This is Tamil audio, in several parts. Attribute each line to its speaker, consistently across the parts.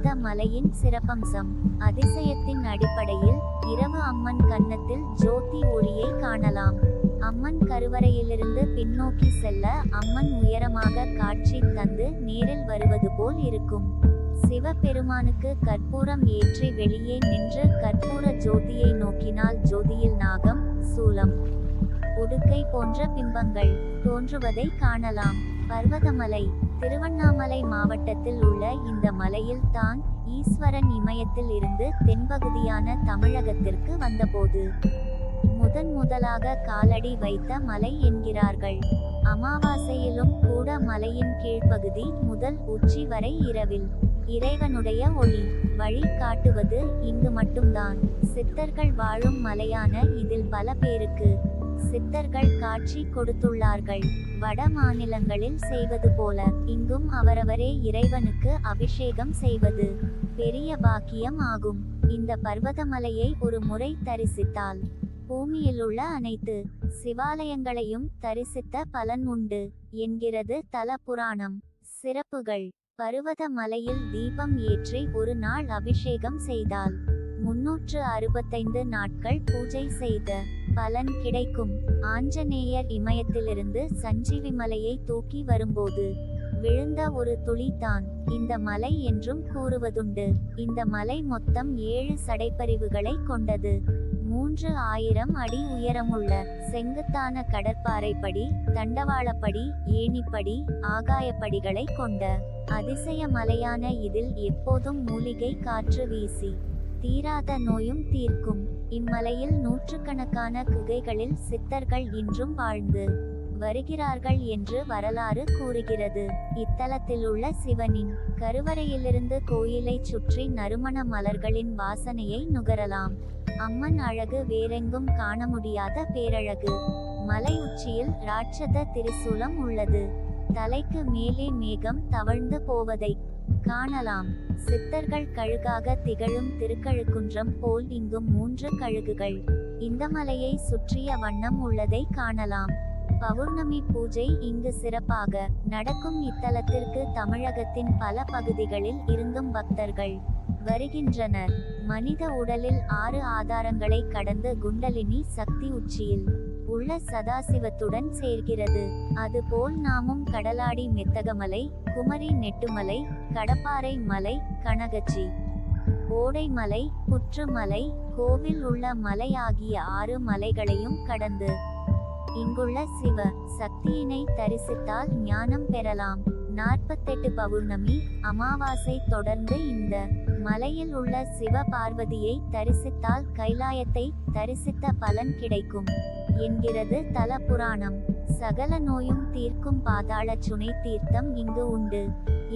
Speaker 1: பர்வத மலையின் சிறப்பம்சம். அதிசயத்தின் அடிப்படையில் இரவு அம்மன் கன்னத்தில் ஜோதி ஒளியை காணலாம். அம்மன் கருவறையிலிருந்து பின்னோக்கி செல்ல அம்மன் உயரமாக காட்சி தந்து நேரில் வருவது போல் இருக்கும். சிவபெருமானுக்கு கற்பூரம் ஏற்றி வெளியே நின்று கற்பூர ஜோதியை நோக்கினால் ஜோதியில் நாகம், சூலம், உடுக்கை போன்ற பிம்பங்கள் தோன்றுவதை காணலாம். பர்வதமலை திருவண்ணாமலை மாவட்டத்தில் உள்ள இந்த மலையில் தான் ஈஸ்வரன் இமயத்தில் இருந்து தென்பகுதியான தமிழகத்திற்கு வந்தபோது முதலாக காலடி வைத்த மலை என்கிறார்கள். அமாவாசையிலும் கூட மலையின் கீழ்ப்பகுதி முதல் உச்சி வரை இரவில் இறைவனுடைய ஒளி வழி காட்டுவது இங்கு மட்டும்தான். சித்தர்கள் வாழும் மலையான இதில் பல பேருக்கு சித்தர்கள் காட்சி கொடுத்துள்ளார்கள். வட மாநிலங்களில் செய்வது போல இங்கும் அவரவரே இறைவனுக்கு அபிஷேகம் செய்வது பெரிய பாக்கியம் ஆகும். இந்த பர்வதமலையை ஒரு முறை தரிசித்தால் பூமியிலுள்ள அனைத்து சிவாலயங்களையும் தரிசித்த பலன் உண்டு என்கிறது தல புராணம். சிறப்புகள்: பர்வத மலையில் தீபம் ஏற்றி ஒரு நாள் அபிஷேகம் செய்தால் 365 நாட்கள் பூஜை செய்த பலன் கிடைக்கும். ஆஞ்சநேயர் இமயத்திலிருந்து சஞ்சீவி மலையை தூக்கி வரும்போது விழுந்த ஒரு துளி தான் இந்த மலை என்றும் கூறுவதுண்டு. இந்த மலை மொத்தம் 7 சடைப்பரிவுகளை கொண்டது. 3000 அடி உயரமுள்ள செங்குத்தான கடற்பாறைப்படி, தண்டவாளப்படி, ஏணிப்படி, ஆகாயப்படிகளை கொண்ட அதிசய மலையான இதில் எப்போதும் மூலிகை காற்று வீசி தீராத நோயும் தீர்க்கும். இம்மலையில் நூற்றுக்கணக்கான குகைகளில் சித்தர்கள் இன்றும் வாழ்ந்து வருகிறார்கள் என்று வரலாறு கூறுகிறது. இத்தலத்திலுள்ள சிவனின் கருவறையிலிருந்து கோயிலை சுற்றி நறுமண மலர்களின் வாசனையை நுகரலாம். அம்மன் அழகு வேறெங்கும் காண முடியாத பேரழகு. மலை உச்சியில் ராட்சத திரிசூலம் உள்ளது. தலைக்கு மேலே மேகம் தவழ்ந்து போவதை காணலாம். சித்தர்கள் கழுகாக திகழும் திருக்கழுக்குன்றம் போல் இங்கும் 3 கழுகுகள் இந்த மலையை சுற்றிய வண்ணம் உள்ளதை காணலாம். பௌர்ணமி பூஜை இங்கு சிறப்பாக நடக்கும். இத்தலத்திற்கு தமிழகத்தின் பல பகுதிகளில் இருந்தும் பக்தர்கள் வருகின்றனர். மனித உடலில் 6 ஆதாரங்களை கடந்து குண்டலினி சக்தி உச்சியில் உள்ள சதாசிவத்துடன் சேர்கிறது. அதுபோல் நாமும் கடலாடி மெத்தகமலை, குமரி நெட்டுமலை, கடப்பாறை மலை, கனகச்சி ஓடைமலை, புற்றுமலை, கோவில் உள்ள மலை ஆகிய 6 மலைகளையும் கடந்து இங்குள்ள சிவ சக்தியினை தரிசித்தால் ஞானம் பெறலாம். 48 பௌர்ணமி அமாவாசை தொடர்ந்து இந்த மலையில் உள்ள சிவ பார்வதியை தரிசித்தால் கைலாயத்தை தரிசித்த பலன் கிடைக்கும் என்கிறது தல புராணம். சகல நோயும் தீர்க்கும் பாதாள சுனை தீர்த்தம் இங்கு உண்டு.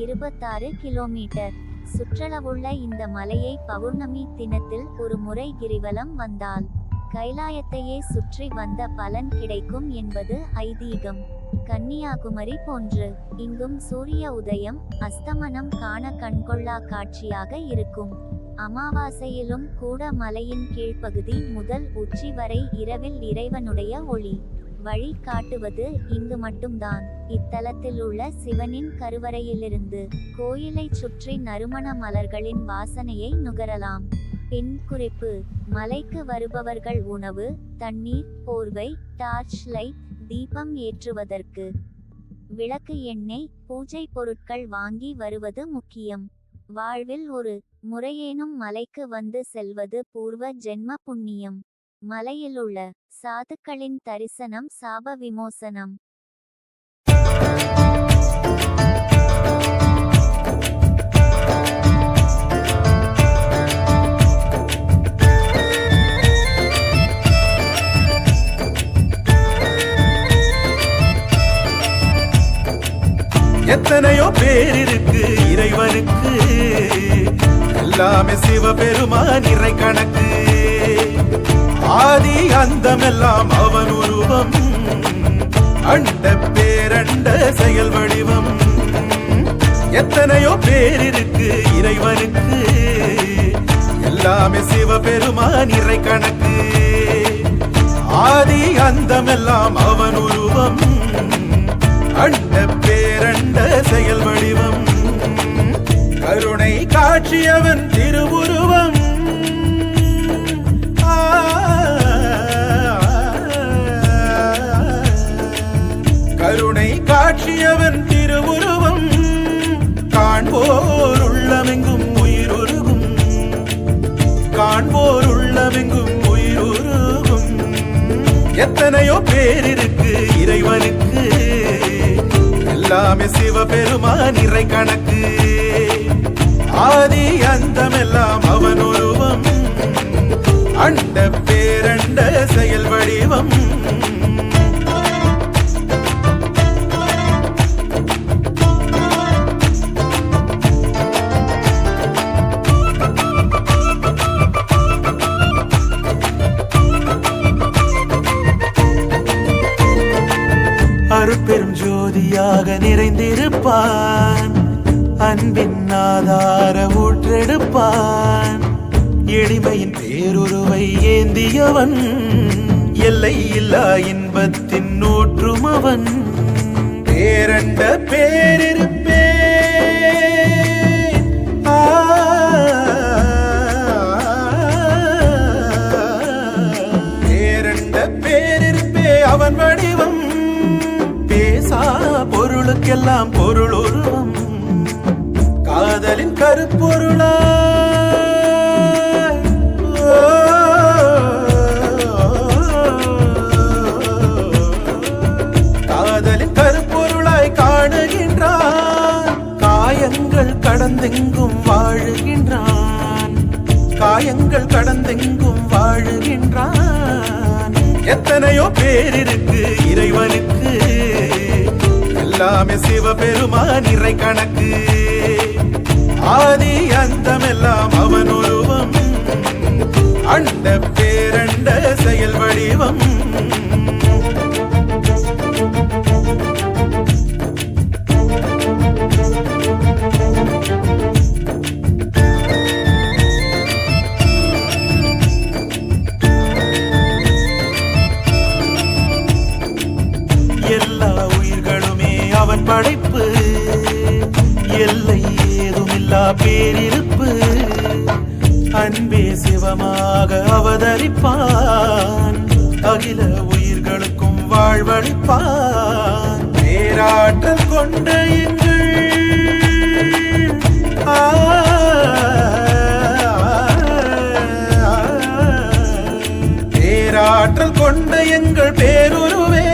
Speaker 1: 26 கிலோமீட்டர் சுற்றளவுள்ள இந்த மலையை பௌர்ணமி தினத்தில் ஒரு முறை கிரிவலம் வந்தால் கைலாயத்தையே சுற்றி வந்த பலன் கிடைக்கும் என்பது ஐதீகம். கன்னியாகுமரி போன்று இங்கும் சூரிய உதயம் அஸ்தமனம் காண கண்கொள்ளா காட்சியாக இருக்கும். அமாவாசையிலும் கூட மலையின் கீழ்ப்பகுதி முதல் உச்சி வரை இரவில் இறைவனுடைய ஒளி வழி காட்டுவது இங்கு மட்டும்தான். இத்தலத்தில் உள்ள சிவனின் கருவறையிலிருந்து கோயிலை சுற்றி நறுமண மலர்களின் வாசனையை நுகரலாம். பின் குறிப்பு: மலைக்கு வருபவர்கள் உணவு, தண்ணீர், போர்வை, டார்ச் லைட், தீபம் ஏற்றுவதற்கு விளக்கு, எண்ணெய், பூஜை பொருட்கள் வாங்கி வருவது முக்கியம். வாழ்வில் ஒரு முறையேனும் மலைக்கு வந்து செல்வது பூர்வ ஜென்ம புண்ணியம். மலையிலுள்ள சாதுக்களின் தரிசனம் சாப விமோசனம்.
Speaker 2: எத்தனையோ பேர் இருக்கு இறைவனுக்கு, எல்லாமே சிவபெருமான் இறை கணக்கு. ஆதி அந்தமெல்லாம் அவன் உருவம், அண்ட பேரண்ட செயல் வடிவம். எத்தனையோ பேர் இருக்கு இறைவனுக்கு, எல்லாமே சிவபெருமான் இறை கணக்கு. ஆதி அந்தமெல்லாம் அவன் உருவம், அண்ட பேரண்ட செயல் வடிவம். கருணை காட்சியவன் திருவுருவம். கருணை காட்சியவன் திருவுருவம். காண்போர் உள்ளமெங்கும் உயிருருகும். காண்போர் உள்ளமெங்கும் உயிருருகும். எத்தனையோ பேர் இருக்கு இறைவனுக்கு, எல்லாமே சிவபெருமான் இறை கணக்கு. ஆதி அந்தமெல்லாம் அவன் உருவம். அண்ட பேரண்ட செயல் வடிவம். அருட்பெரும் ஜோதியாக நிறைந்திருப்பான். அன்பின் ஆதார ஊற்றெடுப்பான். எளிமையின் பேருருவை ஏந்தியவன். எல்லை இல்லா இன்பத்தின் ஊற்றும் அவன். பேரண்ட பேரிருப்பே பேரண்ட பேரிருப்பே அவன் வடிவம். பேசா பொருளுக்கெல்லாம் பொருள் உருவம். காதலின் கருப்பொருளா காதலின் கருப்பொருளாய் காணுகின்றான். காயங்கள் கடந்தெங்கும் வாழுகின்றான். காயங்கள் கடந்தெங்கும் வாழுகின்றான். எத்தனையோ பேர் இருக்கு இறைவனுக்கு, எல்லாமே சிவபெருமான் இறை கணக்கு. ஆதி அந்தமெல்லாம் அவன் உருவம். அண்ட பேரண்ட செயல் வடிவம். எல்லா உயிர்களுமே அவன் படைப்பு. எல்லை ஏதுமில்லா பேரிருப்பு. அன்பே சிவமாக அவதரிப்பான். அகில உயிர்களுக்கும் வாழ்வளிப்பான். பேராற்றல் கொண்ட எங்கள் பேராற்றல் கொண்ட எங்கள் பேருருவே.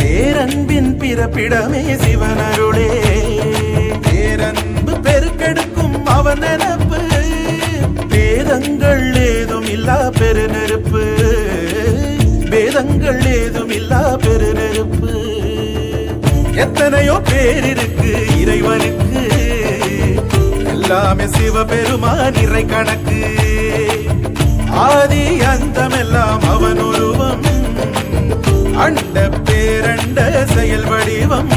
Speaker 2: பேரன்பின் பிறப்பிடமே சிவனருளே. பேரன்பு பெருக்கெடுக்கும் அவன் நினப்பு. வேதங்கள் ஏதும் இல்லா பெருநெருப்பு. வேதங்கள் ஏதும் இல்லா பெருநெருப்பு. எத்தனையோ பேர் இருக்கு இறைவனுக்கு, எல்லாமே சிவபெருமான் இறை கணக்கு. ஆதி அந்தமெல்லாம் அவன் உருவம். அண்ட பேரண்ட செயல் வடிவம்.